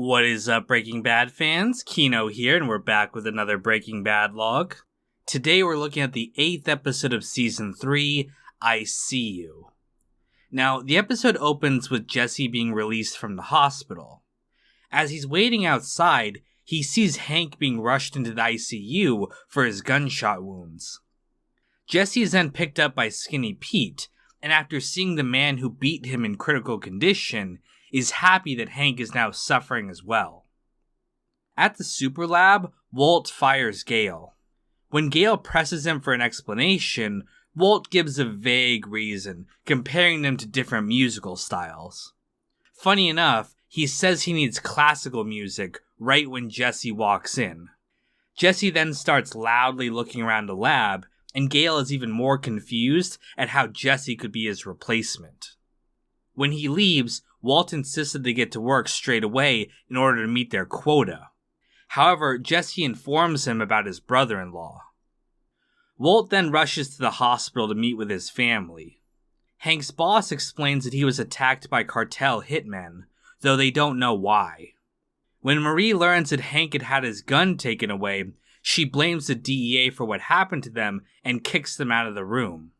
What is up, Breaking Bad fans? Kino here, and we're back with another Breaking Bad log. Today we're looking at the 8th episode of Season 3, I See You. Now, the episode opens with Jesse being released from the hospital. As he's waiting outside, he sees Hank being rushed into the ICU for his gunshot wounds. Jesse is then picked up by Skinny Pete, and after seeing the man who beat him in critical condition, is happy that Hank is now suffering as well. At the super lab, Walt fires Gale. When Gale presses him for an explanation, Walt gives a vague reason, comparing them to different musical styles. Funny enough, he says he needs classical music right when Jesse walks in. Jesse then starts loudly looking around the lab, and Gale is even more confused at how Jesse could be his replacement. When he leaves, Walt insisted they get to work straight away in order to meet their quota. However, Jesse informs him about his brother-in-law. Walt then rushes to the hospital to meet with his family. Hank's boss explains that he was attacked by cartel hitmen, though they don't know why. When Marie learns that Hank had had his gun taken away, she blames the DEA for what happened to them and kicks them out of the room.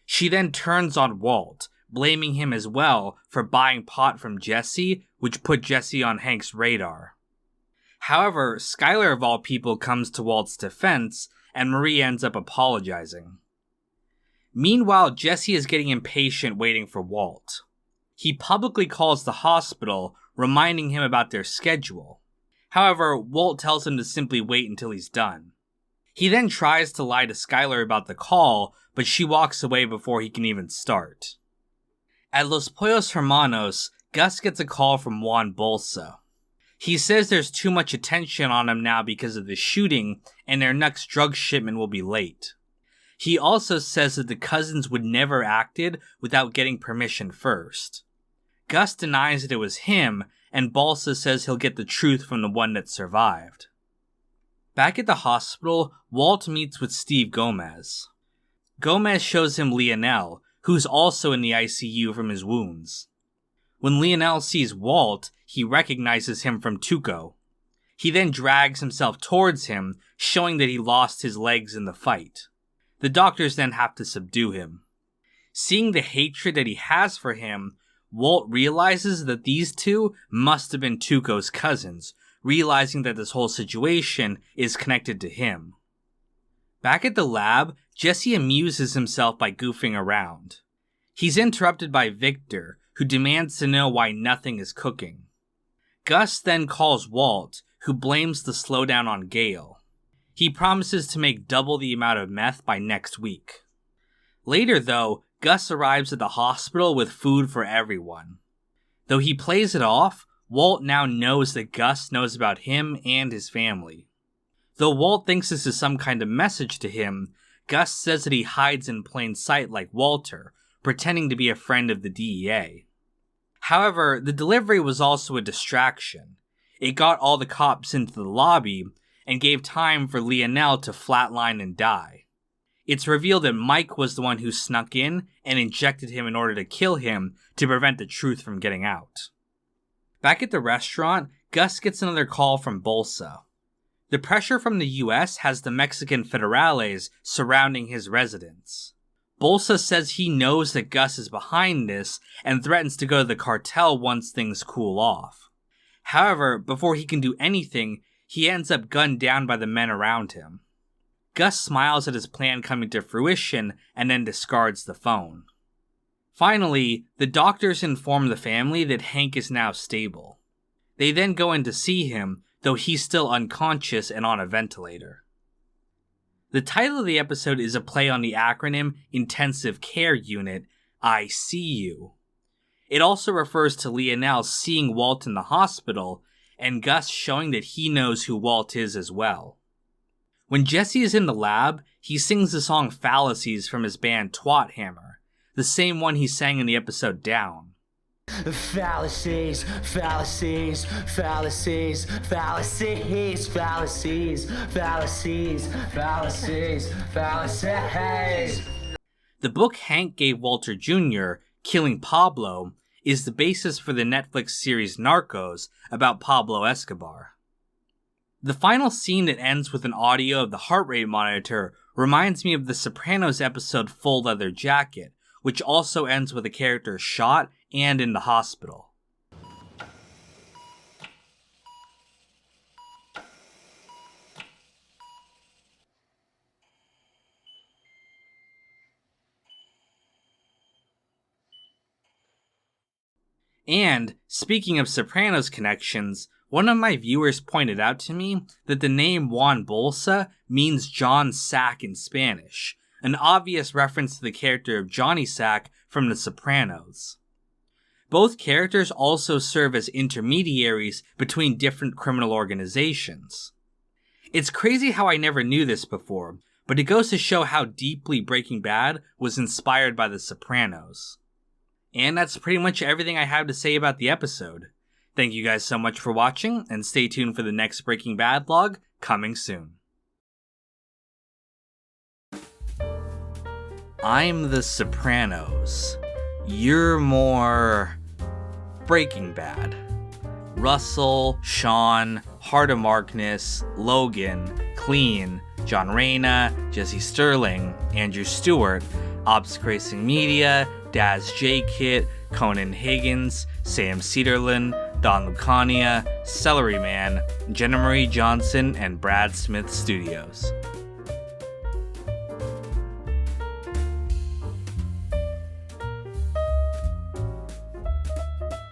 She then turns on Walt, blaming him as well for buying pot from Jesse, which put Jesse on Hank's radar. However, Skyler of all people comes to Walt's defense, and Marie ends up apologizing. Meanwhile, Jesse is getting impatient waiting for Walt. He publicly calls the hospital, reminding him about their schedule. However, Walt tells him to simply wait until he's done. He then tries to lie to Skyler about the call, but she walks away before he can even start. At Los Pollos Hermanos, Gus gets a call from Juan Bolsa. He says there's too much attention on him now because of the shooting, and their next drug shipment will be late. He also says that the cousins would never acted without getting permission first. Gus denies that it was him, and Bolsa says he'll get the truth from the one that survived. Back at the hospital, Walt meets with Steve Gomez. Gomez shows him Lionel, who's also in the ICU from his wounds. When Lionel sees Walt, he recognizes him from Tuco. He then drags himself towards him, showing that he lost his legs in the fight. The doctors then have to subdue him. Seeing the hatred that he has for him, Walt realizes that these two must have been Tuco's cousins, realizing that this whole situation is connected to him. Back at the lab, Jesse amuses himself by goofing around. He's interrupted by Victor, who demands to know why nothing is cooking. Gus then calls Walt, who blames the slowdown on Gale. He promises to make double the amount of meth by next week. Later though, Gus arrives at the hospital with food for everyone. Though he plays it off, Walt now knows that Gus knows about him and his family. Though Walt thinks this is some kind of message to him, Gus says that he hides in plain sight like Walter, pretending to be a friend of the DEA. However, the delivery was also a distraction. It got all the cops into the lobby, and gave time for Lionel to flatline and die. It's revealed that Mike was the one who snuck in and injected him in order to kill him to prevent the truth from getting out. Back at the restaurant, Gus gets another call from Bolsa. The pressure from the US has the Mexican federales surrounding his residence. Bolsa says he knows that Gus is behind this and threatens to go to the cartel once things cool off. However, before he can do anything, he ends up gunned down by the men around him. Gus smiles at his plan coming to fruition and then discards the phone. Finally, the doctors inform the family that Hank is now stable. They then go in to see him, though he's still unconscious and on a ventilator. The title of the episode is a play on the acronym Intensive Care Unit, ICU. It also refers to Lionel seeing Walt in the hospital, and Gus showing that he knows who Walt is as well. When Jesse is in the lab, he sings the song Fallacies from his band Twat Hammer, the same one he sang in the episode Down. Fallacies, fallacies, fallacies, fallacies, fallacies, fallacies, fallacies, fallacies. The book Hank gave Walter Jr., Killing Pablo, is the basis for the Netflix series Narcos about Pablo Escobar. The final scene that ends with an audio of the heart rate monitor reminds me of the Sopranos episode Full Leather Jacket, which also ends with a character shot and in the hospital. And, speaking of Sopranos connections, one of my viewers pointed out to me that the name Juan Bolsa means John Sack in Spanish, an obvious reference to the character of Johnny Sack from The Sopranos. Both characters also serve as intermediaries between different criminal organizations. It's crazy how I never knew this before, but it goes to show how deeply Breaking Bad was inspired by The Sopranos. And that's pretty much everything I have to say about the episode. Thank you guys so much for watching, and stay tuned for the next Breaking Bad vlog coming soon. I'm The Sopranos. You're more Breaking Bad. Russell, Sean, Heart of Markness, Logan, Clean, John Reyna, Jesse Sterling, Andrew Stewart, Ops Racing Media, Daz J. Kit, Conan Higgins, Sam Cedarlin, Don Lucania, Celery Man, Jenna Marie Johnson, and Brad Smith Studios.